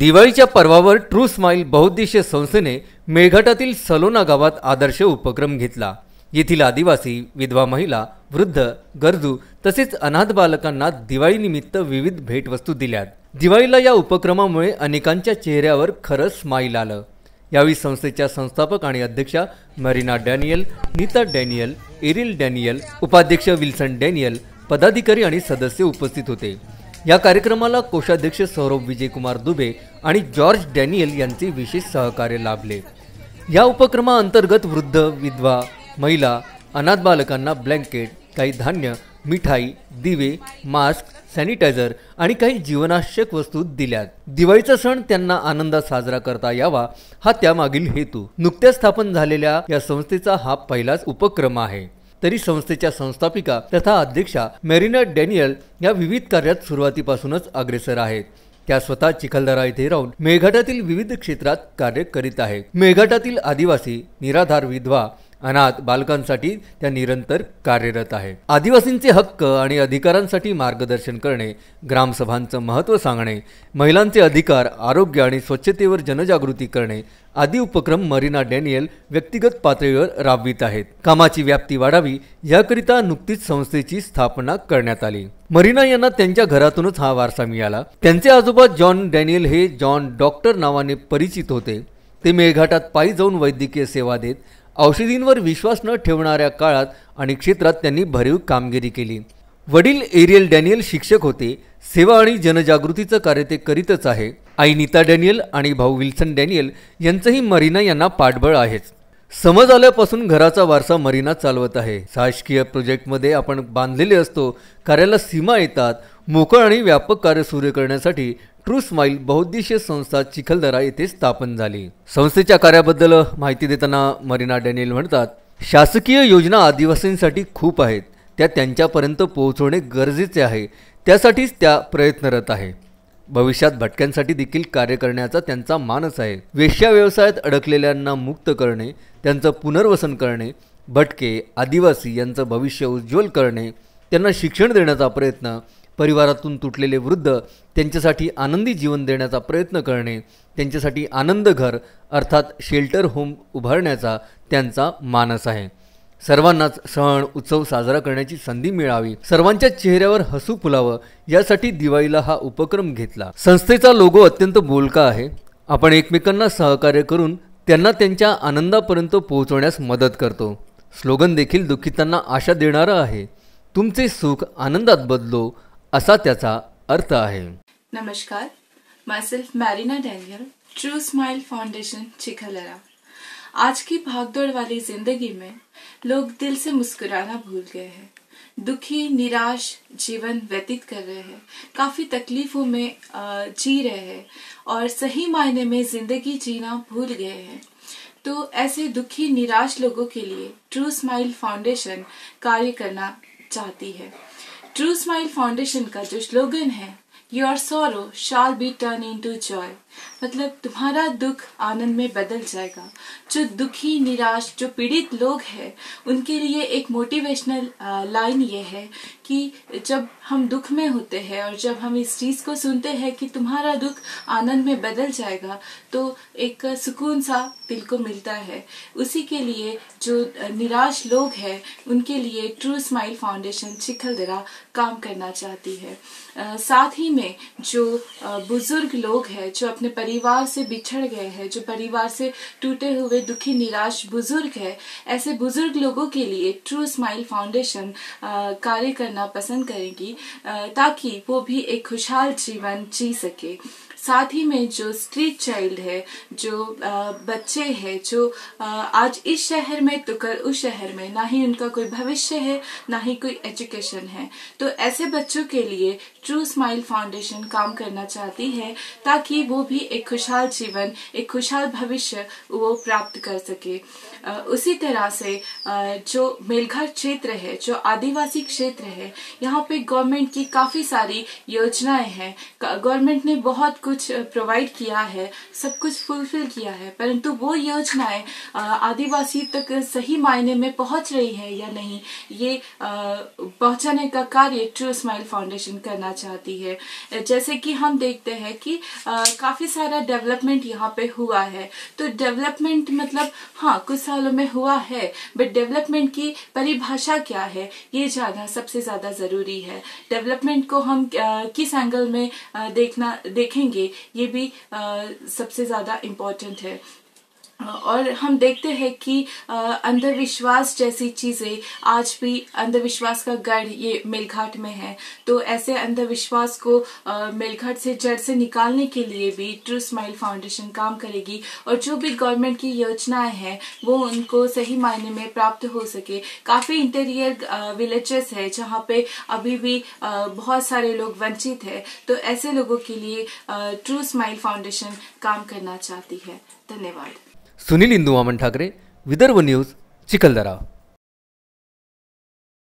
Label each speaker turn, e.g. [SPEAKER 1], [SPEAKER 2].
[SPEAKER 1] दिवाळीच्या पर्वावर true smile बहुउद्देशीय संस्थेने मेळघाटातील सलोना गावात आदर्श उपक्रम घेतला। येथील आदिवासी, विधवा महिला, वृद्ध, गरजू तसेच अनाथ बालकांना दिवाळीनिमित्त विविध भेटवस्तू दिल्यात। दिवाळीला या उपक्रमामुळे अनेकांच्या चेहऱ्यावर खरं स्माइल आलं। यावेळी संस्थेच्या संस्थापक आणि अध्यक्षा Marina Daniel, Neeta Daniel, Ariel Daniel, उपाध्यक्ष विल्सन डॅनियल, पदाधिकारी आणि सदस्य उपस्थित होते। या कार्यक्रमाला कोषाध्यक्ष सौरभ विजयकुमार दुबे आणि जॉर्ज डॅनियल यांचे विशेष सहकार्य लाभले। या उपक्रमाअंतर्गत वृद्ध, विधवा महिला, अनाथ बालकांना ब्लँकेट, काही धान्य, मिठाई, दिवे, मास्क, सॅनिटायझर आणि काही जीवनावश्यक वस्तू दिल्यात। दिवाळीचा सण त्यांना आनंदात साजरा करता यावा हा त्यामागील हेतू। नुकत्याच स्थापन झालेल्या या संस्थेचा हा पहिलाच उपक्रम आहे। तरी संस्थेच्या संस्थापिका तथा अध्यक्षा मरीना डॅनियल या विविध कार्यात सुरुवातीपासूनच अग्रेसर आहेत। त्या स्वतः चिखलदरा येथे राहून मेळघाटातील विविध क्षेत्रात कार्य करीत आहेत। मेळघाटातील आदिवासी, निराधार, विधवा, अनाथ बालकांसाठी त्या निरंतर कार्यरत आहे। आदिवासींचे हक्क आणि अधिकारांसाठी मार्गदर्शन करणे, ग्रामसभांचं महत्त्व सांगणे, महिलांचे अधिकार, आरोग्य आणि स्वच्छतेवर जनजागृती करणे आदी उपक्रम मरीना डॅनियल व्यक्तिगत पातळीवर राबवित आहेत। कामाची व्याप्ती वाढावी याकरिता नुकतीच संस्थेची स्थापना करण्यात आली। मरीना यांना त्यांच्या घरातूनच हा वारसा मिळाला। त्यांचे आजोबा जॉन डॅनियल हे जॉन डॉक्टर नावाने परिचित होते। ते मेळघाटात पायी जाऊन वैद्यकीय सेवा देत औषधींवर विश्वास न ठेवणाऱ्या काळात आणि क्षेत्रात त्यांनी भरीव कामगिरी केली। वडील एरियल डॅनियल शिक्षक होते। सेवा आणि जनजागृतीचं कार्य ते करीतच आहे। आई नीता डॅनियल आणि भाऊ विल्सन डॅनियल यांचंही मरीना यांना पाठबळ आहेच। समज आल्यापासून घराचा वारसा मरीना चालवत आहे। शासकीय प्रोजेक्टमध्ये आपण बांधलेले असतो, कार्याला सीमा येतात। मोकळ आणि व्यापक कार्य सुरू करण्यासाठी ट्रू स्माइल बहुउद्देशीय संस्था चिखलदरा येथे स्थापन झाली। संस्थेच्या कार्याबद्दल माहिती देताना मरीना डॅनियल म्हणतात, शासकीय योजना आदिवासींसाठी खूप आहेत, त्या त्यांच्यापर्यंत पोहोचवणे गरजेचे आहे। त्यासाठीच त्या प्रयत्नरत आहे। भविष्यात भटक्यांसाठी देखील कार्य करण्याचा त्यांचा मानस आहे। वेश्या व्यवसायात अडकलेल्यांना मुक्त करणे, त्यांचं पुनर्वसन करणे, भटके आदिवासी यांचं भविष्य उज्ज्वल करणे, त्यांना शिक्षण देण्याचा प्रयत्न, परिवारातून तुटलेले वृद्ध त्यांच्यासाठी आनंदी जीवन देण्याचा प्रयत्न करणे, त्यांच्यासाठी आनंद घर अर्थात शेल्टर होम उभारण्याचा त्यांचा मानस आहे। सर्वांनाच सण उत्सव साजरा करण्याची संधी मिळावी, सर्वांच्या चेहऱ्यावर हसू फुलावं यासाठी दिवाळीला हा उपक्रम घेतला। संस्थेचा लोगो अत्यंत बोलका आहे। आपण एकमेकांना सहकार्य करून त्यांना त्यांच्या आनंदापर्यंत पोहोचवण्यास मदत करतो। स्लोगन देखील दुःखितांना आशा देणारा आहे, तुमचे सुख आनंदात बदलो असा त्याचा अर्थ आहे।
[SPEAKER 2] नमस्कार, myself marina Daniel, true smile foundation Chikhaldara. आज की भागदौड़ वाली जिंदगी में लोग दिल से मुस्कुराना भूल गए हैं। दुखी निराश जीवन व्यतीत कर रहे हैं, काफी तकलीफों में जी रहे हैं और सही मायने में जिंदगी जीना भूल गए हैं। तो ऐसे दुखी निराश लोगों के लिए ट्रू स्माइल फाउंडेशन कार्य करना चाहती है। ट्रू स्माइल फाउंडेशन का जो स्लोगन है, your sorrow shall be turn into Joy, मतलब तुम्हारा दुख आनंद में बदल जाएगा। जो दुखी निराश जो पीड़ित लोग हैं उनके लिए एक मोटिवेशनल लाइन ये है कि जब हम दुख में होते हैं और जब हम इस चीज को सुनते हैं कि तुम्हारा दुख आनंद में बदल जाएगा, तो एक सुकून सा दिल को मिलता है। उसी के लिए जो निराश लोग हैं उनके लिए ट्रू स्माइल फाउंडेशन चिखलदरा काम करना चाहती है। साथ ही में जो बुजुर्ग लोग हैं जो अपने परिवार से बिछड़ गए हैं, जो परिवार से टूटे हुए दुखी निराश बुजुर्ग है, ऐसे बुजुर्ग लोगों के लिए ट्रू स्माइल फाउंडेशन कार्य करना पसंद करेंगी ताकि वो भी एक खुशहाल जीवन जी सके। साथ ही में जो स्ट्रीट चाइल्ड है, जो बच्चे हैं जो आज इस शहर में तो कल उस शहर में, ना ही उनका कोई भविष्य है ना ही कोई एजुकेशन है, तो ऐसे बच्चों के लिए ट्रू स्माइल फाउंडेशन काम करना चाहती है ताकि वो भी एक खुशहाल जीवन, एक खुशहाल भविष्य वो प्राप्त कर सके। उसी तरह से जो मेलघाट क्षेत्र है, जो आदिवासी क्षेत्र है, यहाँ पे गवर्नमेंट की काफी सारी योजनाएं हैं। गवर्नमेंट ने बहुत कुछ प्रोवाइड किया है, सब कुछ फुलफिल किया है, परंतु वो योजनाएं आदिवासी तक सही मायने में पहुंच रही है या नहीं, ये पहुंचाने का कार्य ट्रू स्माइल फाउंडेशन करना चाहती है। जैसे कि हम देखते हैं कि काफी सारा डेवलपमेंट यहाँ पे हुआ है। तो डेवलपमेंट मतलब हाँ कुछ सालों में हुआ है, बट डेवलपमेंट की परिभाषा क्या है ये जानना सबसे ज्यादा जरूरी है। डेवलपमेंट को हम किस एंगल में देखेंगे ये भी सबसे ज्यादा इम्पोर्टेंट है। और हम देखते हैं कि अंधविश्वास जैसी चीजें आज भी अंधविश्वास का गढ़ ये मेलघाट में है। तो ऐसे अंधविश्वास को मेलघाट से जड़ से निकालने के लिए भी ट्रू स्माइल फाउंडेशन काम करेगी, और जो भी गवर्नमेंट की योजनाएं हैं वो उनको सही मायने में प्राप्त हो सके। काफी इंटीरियर विलेजेस है जहाँ पे अभी भी बहुत सारे लोग वंचित है, तो ऐसे लोगों के लिए ट्रू स्माइल फाउंडेशन काम करना चाहती है। धन्यवाद।
[SPEAKER 1] सुनील इंदू वामन ठाकरे, विदर्भ न्यूज, चिखलदरा।